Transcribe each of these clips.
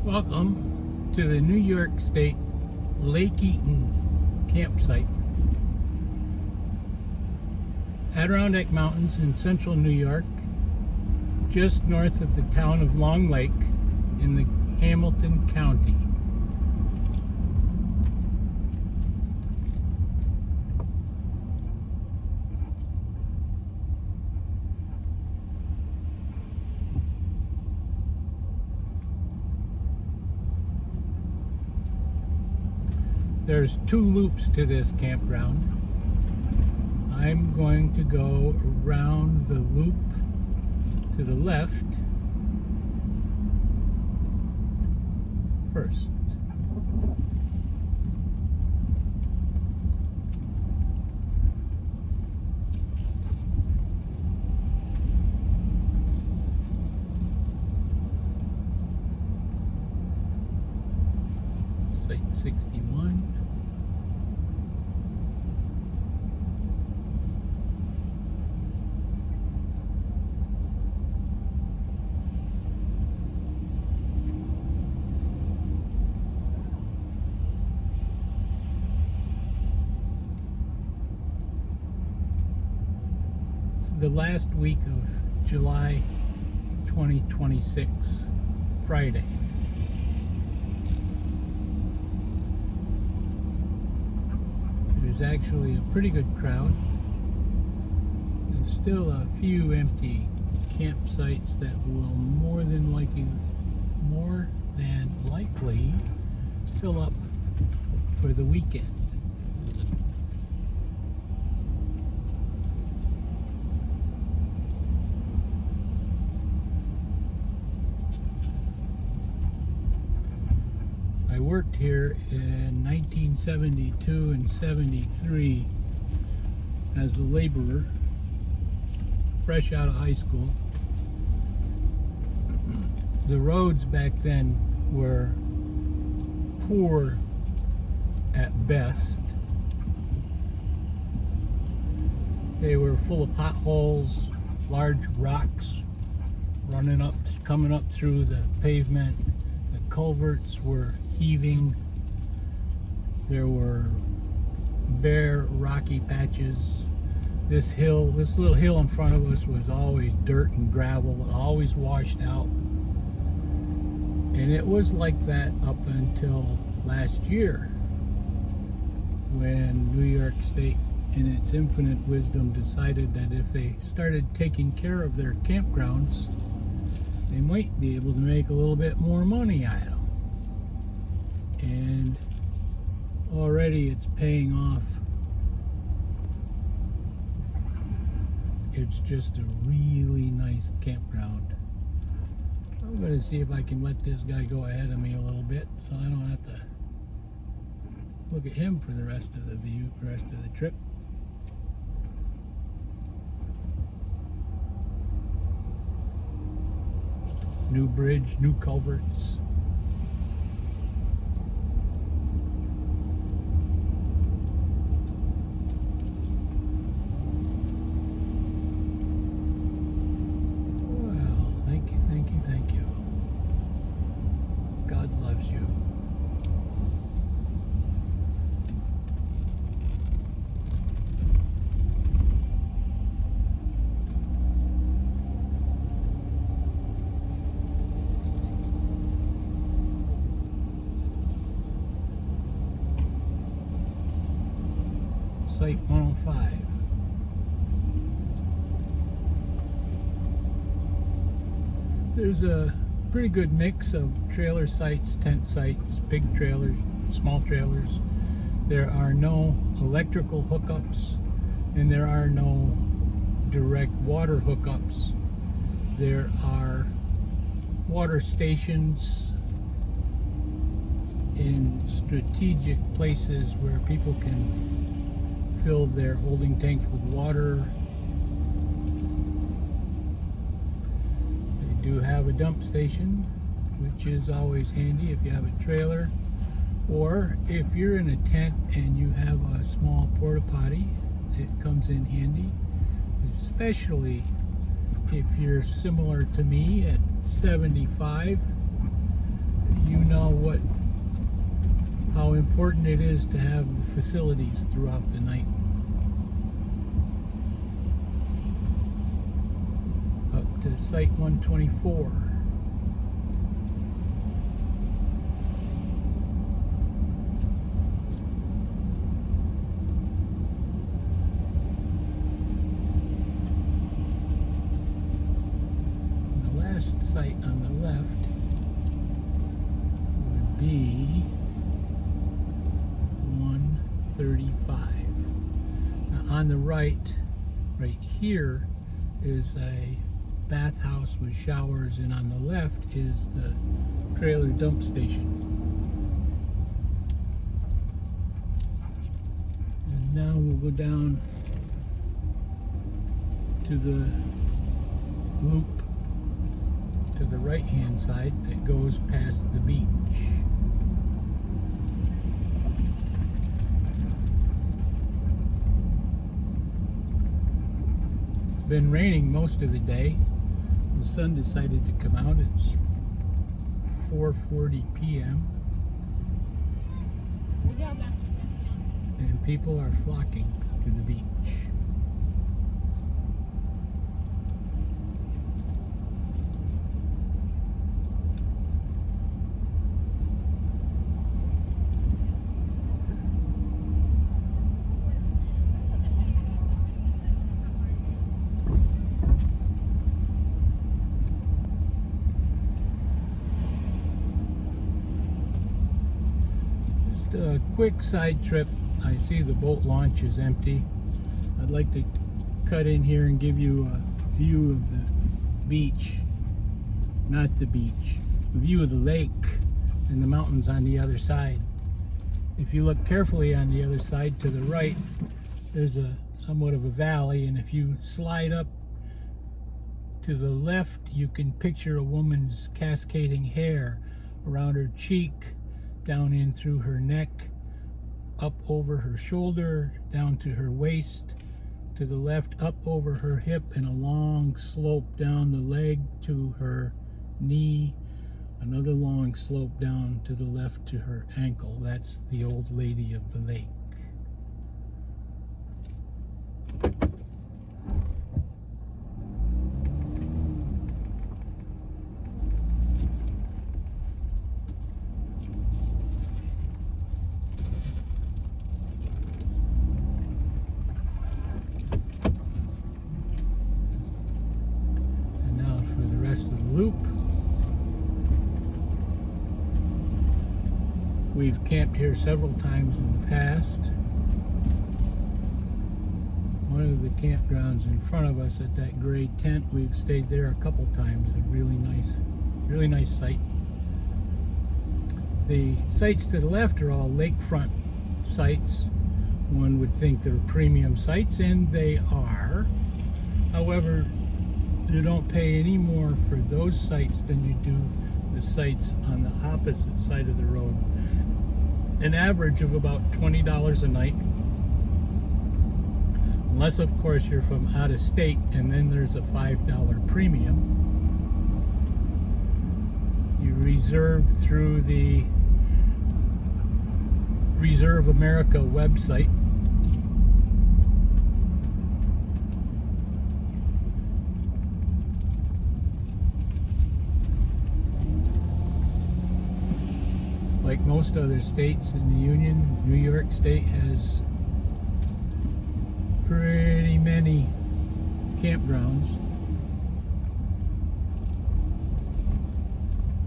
Welcome to the New York State Lake Eaton campsite. Adirondack Mountains in central New York, just north of the town of Long Lake in the Hamilton County. There's two loops to this campground. I'm going to go around the loop to the left first. Site 61. The last week of July 2026, Friday. There's actually a pretty good crowd. There's still a few empty campsites that will more than likely fill up for the weekend. I worked here in 1972 and 73 as a laborer, fresh out of high school. The roads back then were poor at best. They were full of potholes, large rocks coming up through the pavement. The culverts were heaving. There were bare rocky patches. This little hill in front of us was always dirt and gravel, always washed out. And it was like that up until last year, when New York State, in its infinite wisdom, decided that if they started taking care of their campgrounds, they might be able to make a little bit more money out of them. And already it's paying off. It's just a really nice campground. I'm going to see if I can let this guy go ahead of me a little bit so I don't have to look at him for the rest of the trip. New bridge, new culverts. Thank you. God loves you. Site 105. There's a pretty good mix of trailer sites, tent sites, big trailers, small trailers. There are no electrical hookups, and there are no direct water hookups. There are water stations in strategic places where people can fill their holding tanks with water. Do have a dump station, which is always handy if you have a trailer, or if you're in a tent and you have a small porta potty, it comes in handy, especially if you're similar to me at 75. you know how important it is to have facilities throughout the night. Up to Site 124. The last site on the left would be 135. Now on the right here, is a bathhouse with showers, and on the left is the trailer dump station. And now we'll go down to the loop to the right hand side that goes past the beach. It's been raining most of the day. The sun decided to come out. It's 4:40 p.m. and people are flocking to the beach. A quick side trip. I see the boat launch is empty. I'd like to cut in here and give you a view of the beach, not the beach, a view of the lake and the mountains on the other side. If you look carefully on the other side to the right, there's a somewhat of a valley, and if you slide up to the left, you can picture a woman's cascading hair around her cheek, down in through her neck, up over her shoulder, down to her waist, to the left, up over her hip, and a long slope down the leg to her knee, another long slope down to the left to her ankle. That's the old lady of the lake. Loop. We've camped here several times in the past. One of the campgrounds in front of us at that gray tent, we've stayed there a couple times. A really nice site. The sites to the left are all lakefront sites. One would think they're premium sites, and they are. However, you don't pay any more for those sites than you do the sites on the opposite side of the road. An average of about $20 a night. Unless, of course, you're from out of state, and then there's a $5 premium. You reserve through the Reserve America website. Like most other states in the Union, New York State has pretty many campgrounds.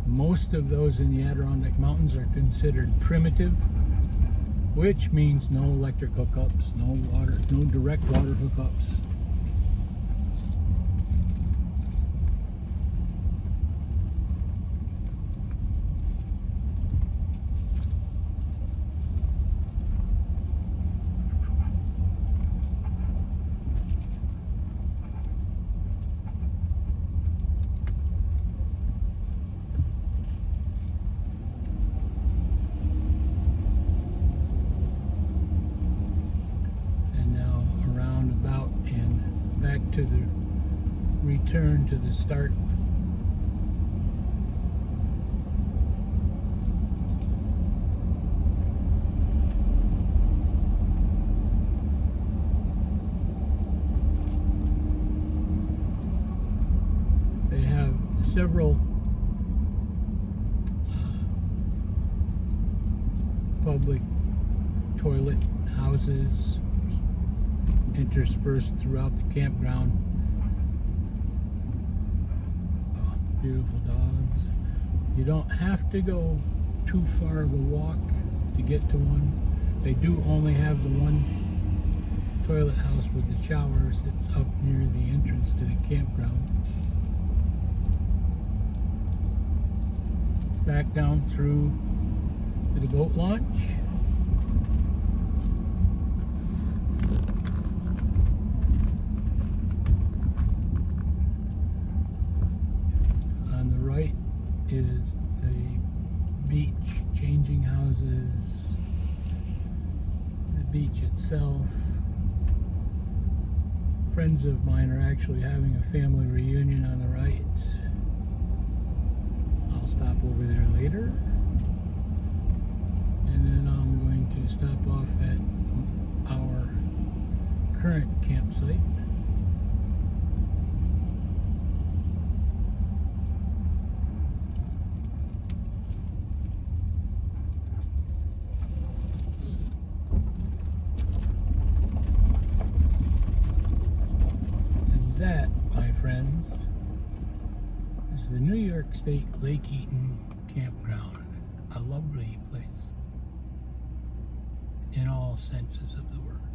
Most of those in the Adirondack Mountains are considered primitive, which means no electric hookups, no water, no direct water hookups. To the return to the start. several public toilet houses interspersed throughout the campground. Oh, beautiful dogs. You don't have to go too far of a walk to get to one. They do only have the one toilet house with the showers. It's up near the entrance to the campground. Back down through to the boat launch. On the right is the beach, changing houses, the beach itself. Friends of mine are actually having a family reunion on the right. I'll stop over there later. And then I'm going to stop off at our current campsite. And that, my friends, is the New York State Lake Eaton Campground. A lovely place in all senses of the word.